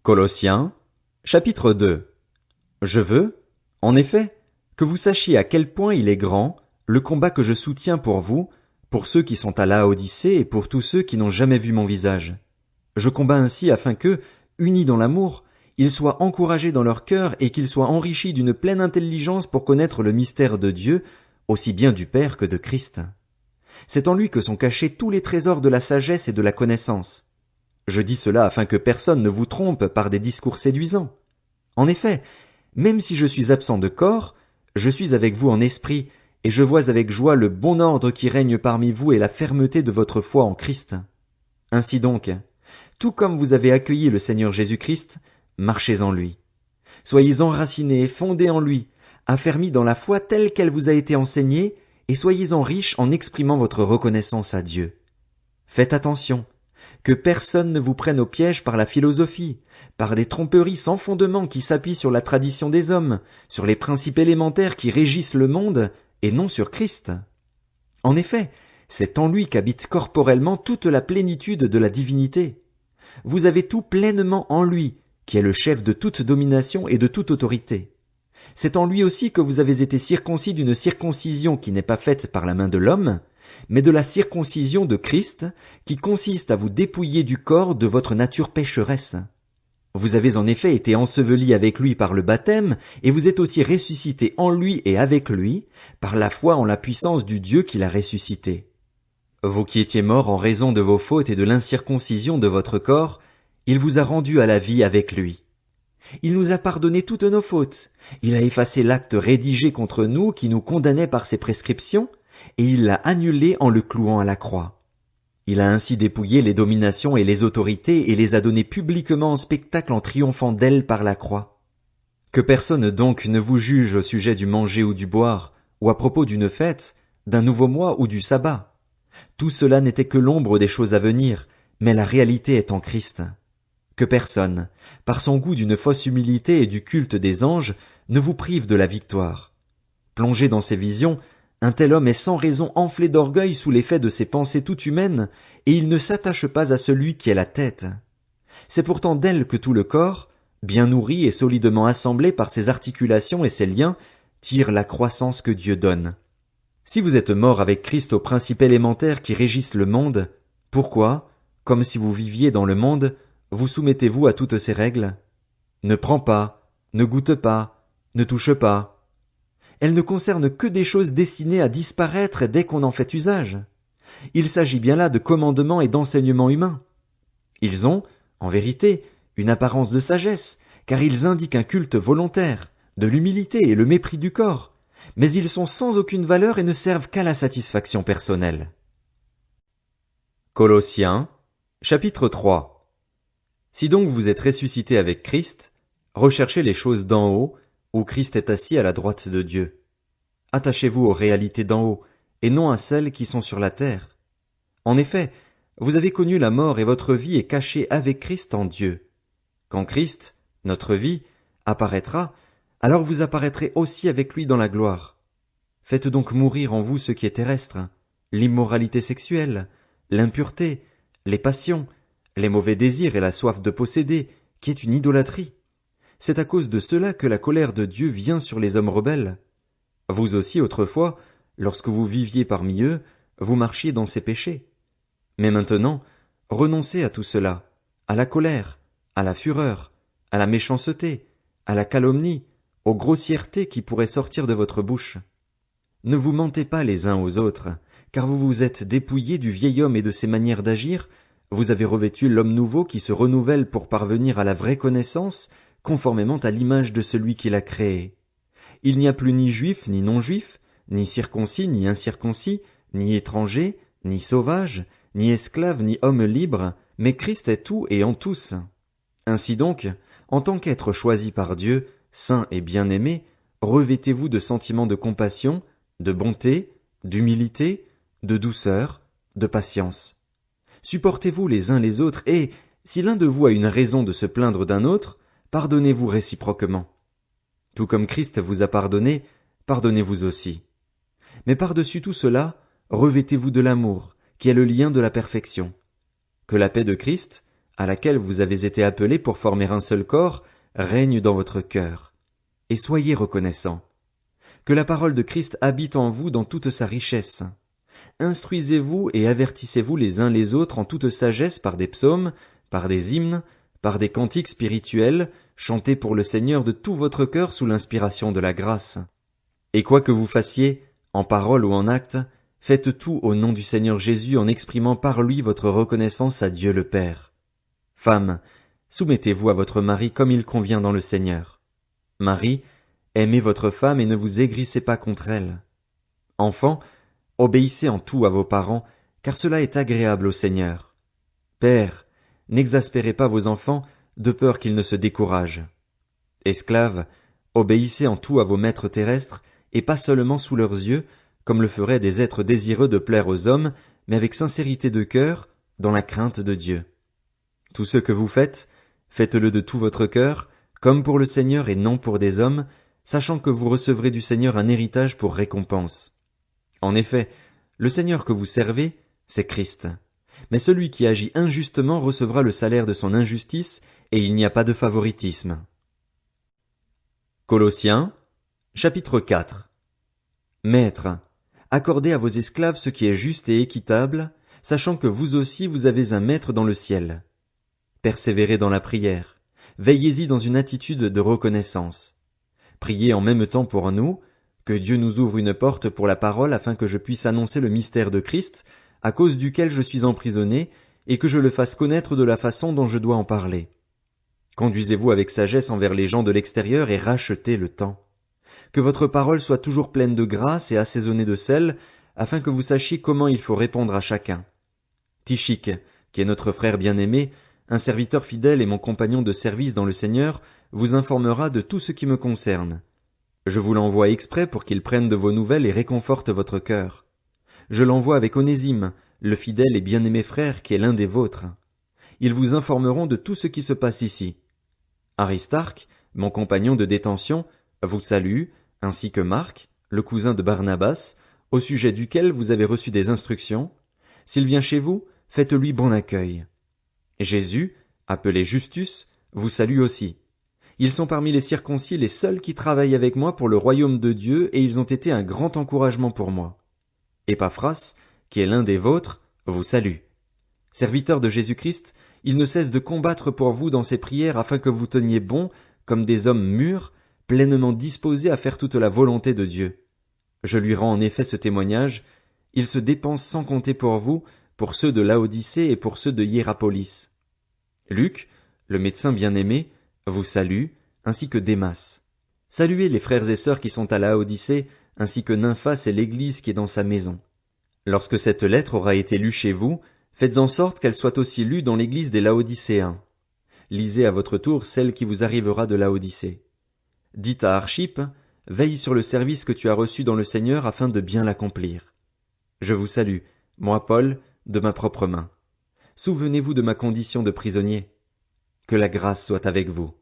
Colossiens, chapitre 2. Je veux, en effet, que vous sachiez à quel point il est grand, le combat que je soutiens pour vous, pour ceux qui sont à Laodicée et pour tous ceux qui n'ont jamais vu mon visage. Je combats ainsi afin que, unis dans l'amour, ils soient encouragés dans leur cœur et qu'ils soient enrichis d'une pleine intelligence pour connaître le mystère de Dieu, aussi bien du Père que de Christ. C'est en lui que sont cachés tous les trésors de la sagesse et de la connaissance. Je dis cela afin que personne ne vous trompe par des discours séduisants. En effet, même si je suis absent de corps, je suis avec vous en esprit, et je vois avec joie le bon ordre qui règne parmi vous et la fermeté de votre foi en Christ. Ainsi donc, tout comme vous avez accueilli le Seigneur Jésus-Christ, marchez en lui. Soyez enracinés et fondés en lui, affermis dans la foi telle qu'elle vous a été enseignée, et soyez-en riches en exprimant votre reconnaissance à Dieu. Faites attention, que personne ne vous prenne au piège par la philosophie, par des tromperies sans fondement qui s'appuient sur la tradition des hommes, sur les principes élémentaires qui régissent le monde, et non sur Christ. En effet, c'est en lui qu'habite corporellement toute la plénitude de la divinité. Vous avez tout pleinement en lui, qui est le chef de toute domination et de toute autorité. C'est en lui aussi que vous avez été circoncis d'une circoncision qui n'est pas faite par la main de l'homme, mais de la circoncision de Christ, qui consiste à vous dépouiller du corps de votre nature pécheresse. Vous avez en effet été ensevelis avec lui par le baptême, et vous êtes aussi ressuscités en lui et avec lui, par la foi en la puissance du Dieu qui l'a ressuscité. Vous qui étiez morts en raison de vos fautes et de l'incirconcision de votre corps, il vous a rendus à la vie avec lui. Il nous a pardonné toutes nos fautes, il a effacé l'acte rédigé contre nous qui nous condamnait par ses prescriptions, et il l'a annulé en le clouant à la croix. Il a ainsi dépouillé les dominations et les autorités et les a données publiquement en spectacle en triomphant d'elles par la croix. Que personne donc ne vous juge au sujet du manger ou du boire, ou à propos d'une fête, d'un nouveau mois ou du sabbat. Tout cela n'était que l'ombre des choses à venir, mais la réalité est en Christ. Que personne, par son goût d'une fausse humilité et du culte des anges, ne vous prive de la victoire. Plongé dans ses visions, un tel homme est sans raison enflé d'orgueil sous l'effet de ses pensées toutes humaines, et il ne s'attache pas à celui qui est la tête. C'est pourtant d'elle que tout le corps, bien nourri et solidement assemblé par ses articulations et ses liens, tire la croissance que Dieu donne. Si vous êtes morts avec Christ aux principes élémentaires qui régissent le monde, pourquoi, comme si vous viviez dans le monde, vous soumettez-vous à toutes ces règles? Ne prends pas, ne goûte pas, ne touche pas. Elles ne concernent que des choses destinées à disparaître dès qu'on en fait usage. Il s'agit bien là de commandements et d'enseignements humains. Ils ont, en vérité, une apparence de sagesse, car ils indiquent un culte volontaire, de l'humilité et le mépris du corps, mais ils sont sans aucune valeur et ne servent qu'à la satisfaction personnelle. Colossiens, chapitre 3. Si donc vous êtes ressuscités avec Christ, recherchez les choses d'en haut, où Christ est assis à la droite de Dieu. Attachez-vous aux réalités d'en haut, et non à celles qui sont sur la terre. En effet, vous avez connu la mort et votre vie est cachée avec Christ en Dieu. Quand Christ, notre vie, apparaîtra, alors vous apparaîtrez aussi avec lui dans la gloire. Faites donc mourir en vous ce qui est terrestre, l'immoralité sexuelle, l'impureté, les passions, les mauvais désirs et la soif de posséder, qui est une idolâtrie. C'est à cause de cela que la colère de Dieu vient sur les hommes rebelles. Vous aussi, autrefois, lorsque vous viviez parmi eux, vous marchiez dans ces péchés. Mais maintenant, renoncez à tout cela, à la colère, à la fureur, à la méchanceté, à la calomnie, aux grossièretés qui pourraient sortir de votre bouche. Ne vous mentez pas les uns aux autres, car vous vous êtes dépouillés du vieil homme et de ses manières d'agir, vous avez revêtu l'homme nouveau qui se renouvelle pour parvenir à la vraie connaissance, conformément à l'image de celui qui l'a créé. Il n'y a plus ni juif ni non-juif, ni circoncis ni incirconcis, ni étranger, ni sauvage, ni esclave ni homme libre, mais Christ est tout et en tous. Ainsi donc, en tant qu'être choisi par Dieu, saint et bien-aimé, revêtez-vous de sentiments de compassion, de bonté, d'humilité, de douceur, de patience. Supportez-vous les uns les autres et, si l'un de vous a une raison de se plaindre d'un autre, pardonnez-vous réciproquement. Tout comme Christ vous a pardonné, pardonnez-vous aussi. Mais par-dessus tout cela, revêtez-vous de l'amour, qui est le lien de la perfection. Que la paix de Christ, à laquelle vous avez été appelés pour former un seul corps, règne dans votre cœur. Et soyez reconnaissants. Que la parole de Christ habite en vous dans toute sa richesse. Instruisez-vous et avertissez-vous les uns les autres en toute sagesse par des psaumes, par des hymnes, par des cantiques spirituels, chantés pour le Seigneur de tout votre cœur sous l'inspiration de la grâce. Et quoi que vous fassiez, en parole ou en acte, faites tout au nom du Seigneur Jésus en exprimant par lui votre reconnaissance à Dieu le Père. Femmes, soumettez-vous à votre mari comme il convient dans le Seigneur. Marie, aimez votre femme et ne vous aigrissez pas contre elle. Enfants, obéissez en tout à vos parents, car cela est agréable au Seigneur. Pères, n'exaspérez pas vos enfants, de peur qu'ils ne se découragent. Esclaves, obéissez en tout à vos maîtres terrestres, et pas seulement sous leurs yeux, comme le feraient des êtres désireux de plaire aux hommes, mais avec sincérité de cœur, dans la crainte de Dieu. Tout ce que vous faites, faites-le de tout votre cœur, comme pour le Seigneur et non pour des hommes, sachant que vous recevrez du Seigneur un héritage pour récompense. En effet, le Seigneur que vous servez, c'est Christ. Mais celui qui agit injustement recevra le salaire de son injustice, et il n'y a pas de favoritisme. Colossiens, chapitre 4. Maîtres, accordez à vos esclaves ce qui est juste et équitable, sachant que vous aussi vous avez un maître dans le ciel. Persévérez dans la prière, veillez-y dans une attitude de reconnaissance. Priez en même temps pour nous, que Dieu nous ouvre une porte pour la parole afin que je puisse annoncer le mystère de Christ, à cause duquel je suis emprisonné, et que je le fasse connaître de la façon dont je dois en parler. Conduisez-vous avec sagesse envers les gens de l'extérieur et rachetez le temps. Que votre parole soit toujours pleine de grâce et assaisonnée de sel, afin que vous sachiez comment il faut répondre à chacun. Tychique, qui est notre frère bien-aimé, un serviteur fidèle et mon compagnon de service dans le Seigneur, vous informera de tout ce qui me concerne. Je vous l'envoie exprès pour qu'il prenne de vos nouvelles et réconforte votre cœur. Je l'envoie avec Onésime, le fidèle et bien-aimé frère qui est l'un des vôtres. Ils vous informeront de tout ce qui se passe ici. Aristarque, mon compagnon de détention, vous salue, ainsi que Marc, le cousin de Barnabas, au sujet duquel vous avez reçu des instructions. S'il vient chez vous, faites-lui bon accueil. Jésus, appelé Justus, vous salue aussi. Ils sont parmi les circoncis les seuls qui travaillent avec moi pour le royaume de Dieu et ils ont été un grand encouragement pour moi. Épaphras, qui est l'un des vôtres, vous salue. Serviteur de Jésus-Christ, il ne cesse de combattre pour vous dans ses prières afin que vous teniez bon, comme des hommes mûrs, pleinement disposés à faire toute la volonté de Dieu. Je lui rends en effet ce témoignage, il se dépense sans compter pour vous, pour ceux de Laodicée et pour ceux de Hiérapolis. Luc, le médecin bien-aimé, vous salue, ainsi que Démas. Saluez les frères et sœurs qui sont à Laodicée, ainsi que Nymphas et l'église qui est dans sa maison. Lorsque cette lettre aura été lue chez vous, faites en sorte qu'elle soit aussi lue dans l'église des Laodicéens. Lisez à votre tour celle qui vous arrivera de Laodicée. Dites à Archippe, veille sur le service que tu as reçu dans le Seigneur afin de bien l'accomplir. Je vous salue, moi Paul, de ma propre main. Souvenez-vous de ma condition de prisonnier. Que la grâce soit avec vous.